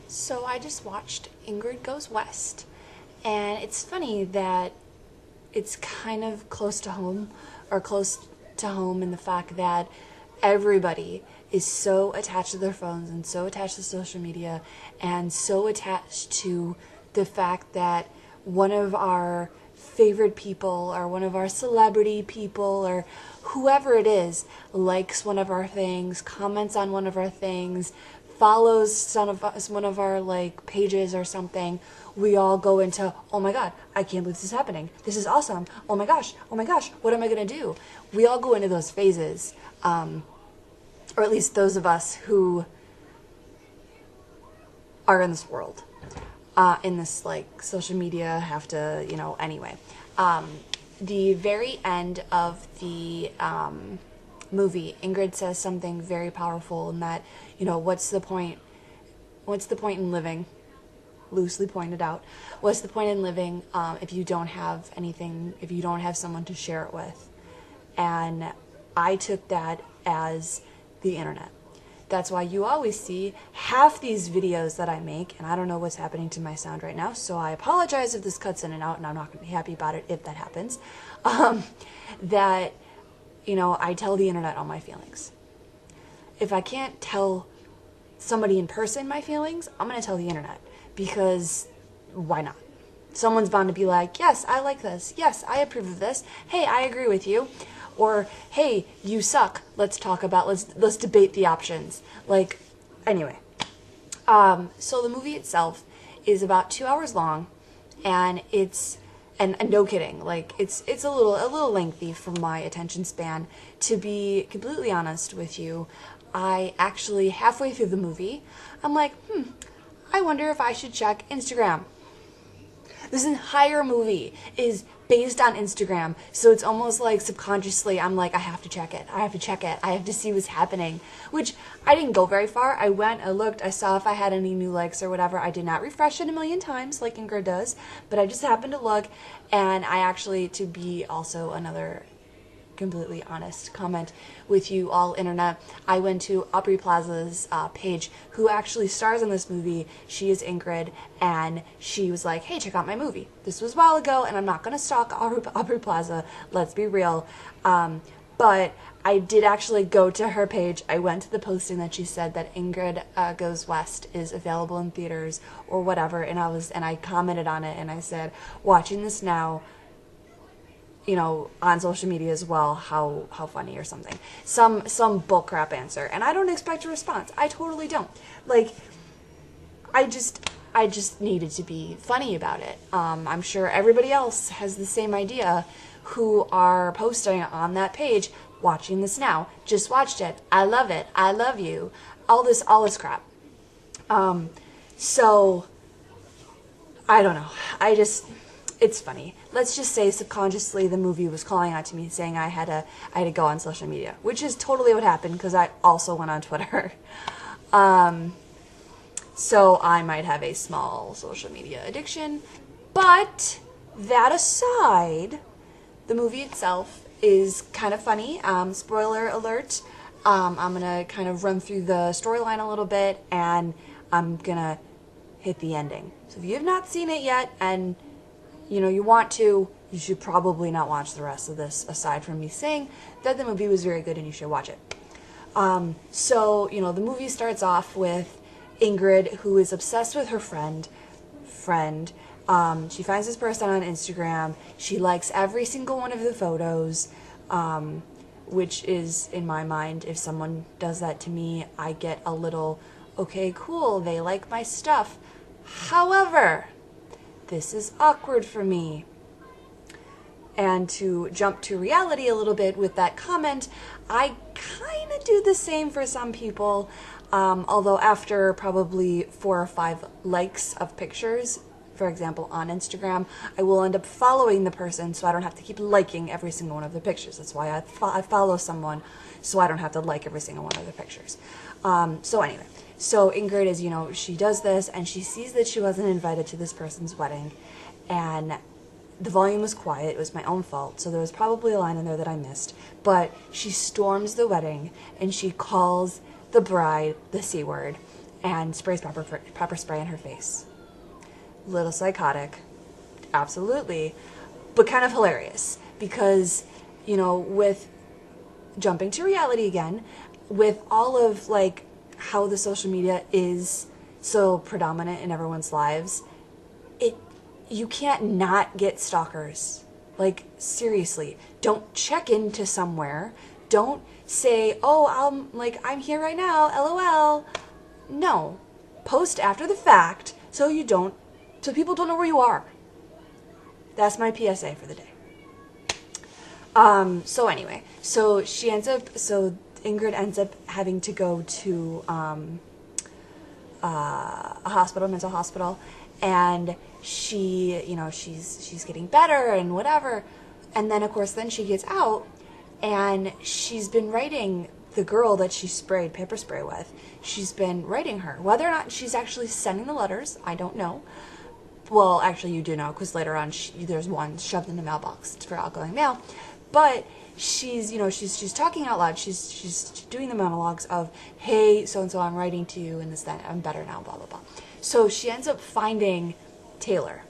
So I just watched Ingrid Goes West, and it's funny that it's kind of close to home, or close to home in the fact that everybody is so attached to their phones and so attached to social media and so attached to the fact that one of our favorite people or one of our celebrity people or whoever it is likes one of our things, comments on one of our things, follows one of our like pages or something. We all go into, oh my god, I can't believe this is happening, this is awesome, oh my gosh, what am I gonna do? We all go into those phases, or at least those of us who are in this world, in this like social media have to, anyway. The very end of the movie, Ingrid says something very powerful in that, what's the point in living? Loosely pointed out, what's the point in living if you don't have anything, if you don't have someone to share it with? And I took that as the internet. That's why you always see half these videos that I make, and I don't know what's happening to my sound right now, so I apologize if this cuts in and out, and I'm not going to be happy about it if that happens, that, I tell the internet all my feelings. If I can't tell somebody in person my feelings, I'm going to tell the internet, because why not? Someone's bound to be like, yes, I like this. Yes, I approve of this. Hey, I agree with you. Or, hey, you suck. Let's talk about, let's debate the options. Like, anyway. So the movie itself is about 2 hours long, and and no kidding, like, it's a little lengthy for my attention span. To be completely honest with you, I actually, halfway through the movie, I'm like, I wonder if I should check Instagram. This entire movie is based on Instagram, so it's almost like subconsciously I'm like, I have to check it, I have to see what's happening, which I didn't go very far. I went, I looked, I saw if I had any new likes or whatever. I did not refresh it a million times like Ingrid does, but I just happened to look, and I actually, to be also another completely honest comment with you all internet, I went to Aubrey Plaza's page, who actually stars in this movie. She is Ingrid, and she was like, hey, check out my movie. This was a while ago, and I'm not going to stalk Aubrey Plaza, let's be real, but I did actually go to her page. I went to the posting that she said that Ingrid Goes West is available in theaters or whatever, and I commented on it, and I said, watching this now, on social media as well, how funny or something. Some bullcrap answer. And I don't expect a response. I totally don't. Like, I just needed to be funny about it. I'm sure everybody else has the same idea who are posting on that page, watching this now, just watched it, I love it, I love you, all this crap. So, I don't know. It's funny. Let's just say subconsciously the movie was calling out to me, saying I had to go on social media, which is totally what happened, because I also went on Twitter. So I might have a small social media addiction, but that aside, the movie itself is kind of funny. Spoiler alert. I'm gonna kind of run through the storyline a little bit, and I'm gonna hit the ending. So if you have not seen it yet, and you want to, you should probably not watch the rest of this, aside from me saying that the movie was very good and you should watch it. So, the movie starts off with Ingrid, who is obsessed with her friend. She finds this person on Instagram. She likes every single one of the photos, which is, in my mind, if someone does that to me, I get a little, okay, cool, they like my stuff. However, this is awkward for me. And to jump to reality a little bit with that comment, I kind of do the same for some people, although after probably 4 or 5 likes of pictures, for example, on Instagram, I will end up following the person so I don't have to keep liking every single one of their pictures. That's why I follow someone, so I don't have to like every single one of their pictures. So anyway. So Ingrid is, she does this, and she sees that she wasn't invited to this person's wedding, and the volume was quiet. It was my own fault, so there was probably a line in there that I missed. But she storms the wedding, and she calls the bride the C word, and sprays pepper spray in her face. Little psychotic, absolutely, but kind of hilarious because, with jumping to reality again, with all of like how the social media is so predominant in everyone's lives, you can't not get stalkers. Like, seriously, don't check into somewhere. Don't say, oh, I'm here right now, LOL. No. Post after the fact so people don't know where you are. That's my PSA for the day. So anyway, so Ingrid ends up having to go to a hospital, mental hospital, and she's getting better and whatever. And then, of course, she gets out, and she's been writing the girl that she sprayed pepper spray with. She's been writing her. Whether or not she's actually sending the letters, I don't know. Well, actually, you do know, because later on, there's one shoved in the mailbox for outgoing mail. But she's talking out loud. She's doing the monologues of, hey, so-and-so, I'm writing to you, and this, that, I'm better now, blah, blah, blah. So she ends up finding Taylor.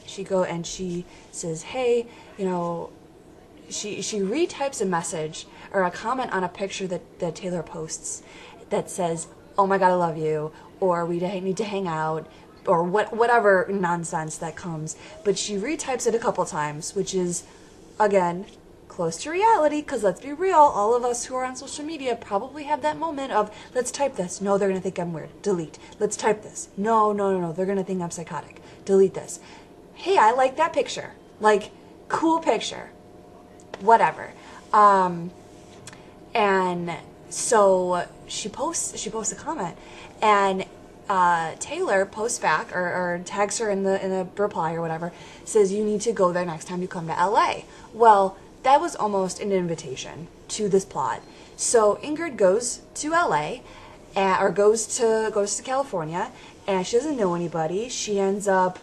She says, hey, she retypes a message or a comment on a picture that Taylor posts that says, oh my God, I love you, or we need to hang out, or whatever nonsense that comes. But she retypes it a couple times, which is, again, close to reality, because let's be real, all of us who are on social media probably have that moment of, let's type this. No, they're going to think I'm weird. Delete. Let's type this. No, they're going to think I'm psychotic. Delete this. Hey, I like that picture. Like, cool picture. Whatever. And so she posts a comment, and Taylor posts back or tags her in the reply or whatever, says you need to go there next time you come to LA. Well, that was almost an invitation to this plot. So Ingrid goes to LA, or goes to California, and she doesn't know anybody. She ends up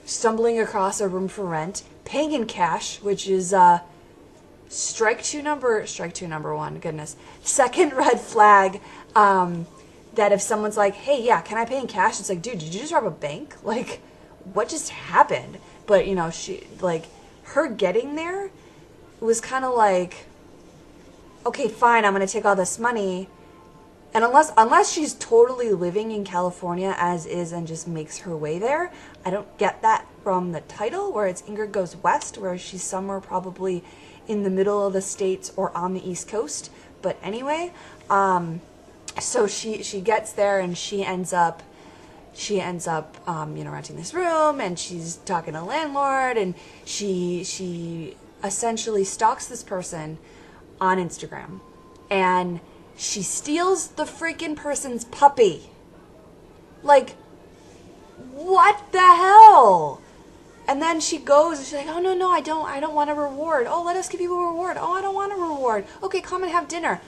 stumbling across a room for rent, paying in cash, which is strike two number one. Goodness, second red flag. That if someone's like, hey, yeah, can I pay in cash? It's like, dude, did you just rob a bank? Like, what just happened? But, she, like, her getting there was kind of like, okay, fine, I'm going to take all this money. And unless she's totally living in California as is and just makes her way there, I don't get that from the title, where it's Ingrid Goes West, where she's somewhere probably in the middle of the States or on the East Coast. But anyway, so she gets there, and she ends up renting this room, and she's talking to the landlord, and she essentially stalks this person on Instagram, and she steals the freaking person's puppy. Like, what the hell? And then she goes, and she's like, oh, no, I don't want a reward. Oh, let us give you a reward. Oh, I don't want a reward. Okay, come and have dinner.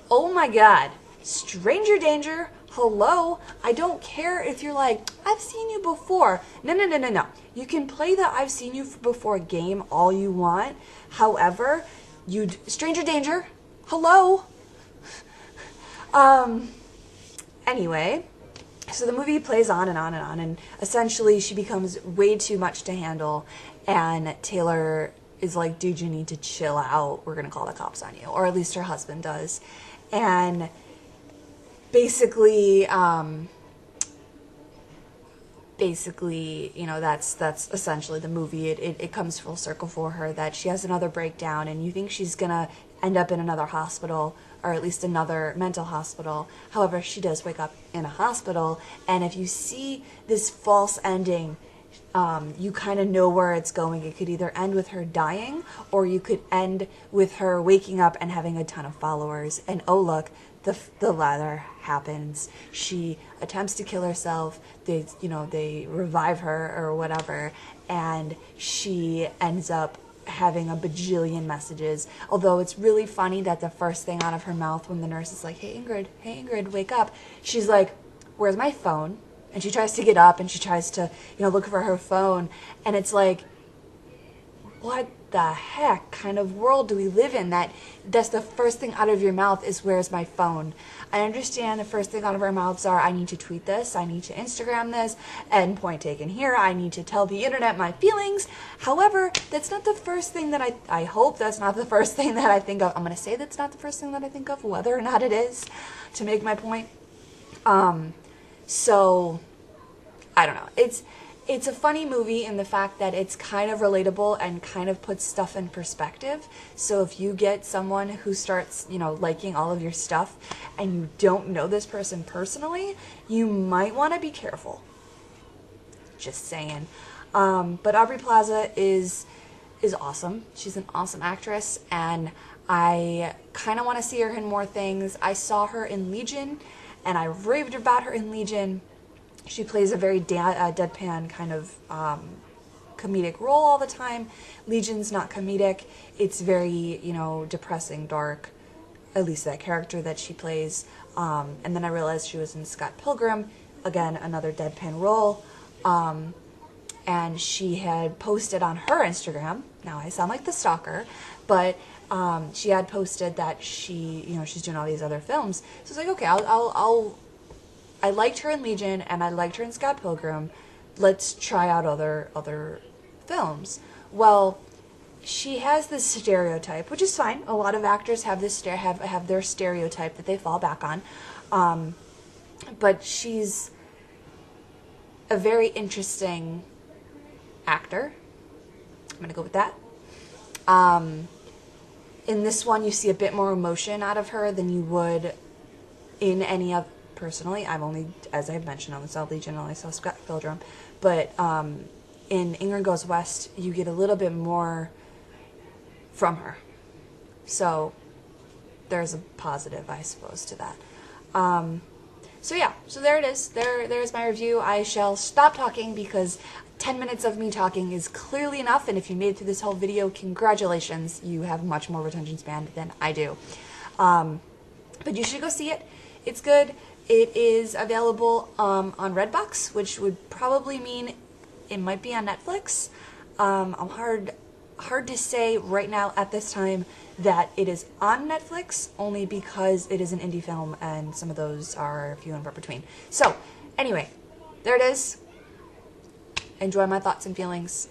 Oh my God. Stranger danger. Hello? I don't care if you're like, I've seen you before. No. You can play the I've seen you before game all you want. However, stranger danger. Hello? Anyway, so the movie plays on and on and on, and essentially she becomes way too much to handle, and Taylor is like, dude, you need to chill out. We're going to call the cops on you. Or at least her husband does. And basically, that's essentially the movie. It comes full circle for her, that she has another breakdown, and you think she's going to end up in another hospital, or at least another mental hospital. However, she does wake up in a hospital, and if you see this false ending, you kind of know where it's going. It could either end with her dying, or you could end with her waking up and having a ton of followers. And oh look, the latter happens. She attempts to kill herself. They revive her or whatever, and she ends up having a bajillion messages. Although it's really funny that the first thing out of her mouth when the nurse is like, hey Ingrid, wake up, she's like, where's my phone? And she tries to get up, and she tries to look for her phone, and it's like, what the heck kind of world do we live in that's the first thing out of your mouth is, where's my phone? I understand the first thing out of our mouths are, I need to tweet this, I need to Instagram this, and point taken here, I need to tell the internet my feelings. However, that's not the first thing that I hope that's not the first thing that I think of. I'm going to say that's not the first thing that I think of, whether or not it is, to make my point. So, I don't know. It's a funny movie in the fact that it's kind of relatable and kind of puts stuff in perspective. So if you get someone who starts, liking all of your stuff and you don't know this person personally, you might want to be careful. Just saying. But Aubrey Plaza is awesome. She's an awesome actress, and I kind of want to see her in more things. I saw her in Legion, and I raved about her in Legion. She plays a very deadpan kind of comedic role all the time. Legion's not comedic. It's very, depressing, dark, at least that character that she plays. And then I realized she was in Scott Pilgrim, again, another deadpan role. And she had posted on her Instagram, now I sound like the stalker, but she had posted that she's doing all these other films. So it's like, okay, I liked her in Legion, and I liked her in Scott Pilgrim. Let's try out other films. Well, she has this stereotype, which is fine. A lot of actors have this have their stereotype that they fall back on. But she's a very interesting actor. I'm gonna go with that. In this one, you see a bit more emotion out of her than you would in any other. Personally, I've only, as I've mentioned, only saw Legion, only saw Scott Pilgrim, but in Ingrid Goes West, you get a little bit more from her. So there's a positive, I suppose, to that. So yeah, so there it is. There's my review. I shall stop talking because 10 minutes of me talking is clearly enough, and if you made it through this whole video, congratulations. You have much more retention span than I do. But you should go see it. It's good. It is available on Redbox, which would probably mean it might be on Netflix. I'm hard to say right now at this time that it is on Netflix, only because it is an indie film and some of those are few and far between. So, anyway, there it is. Enjoy my thoughts and feelings.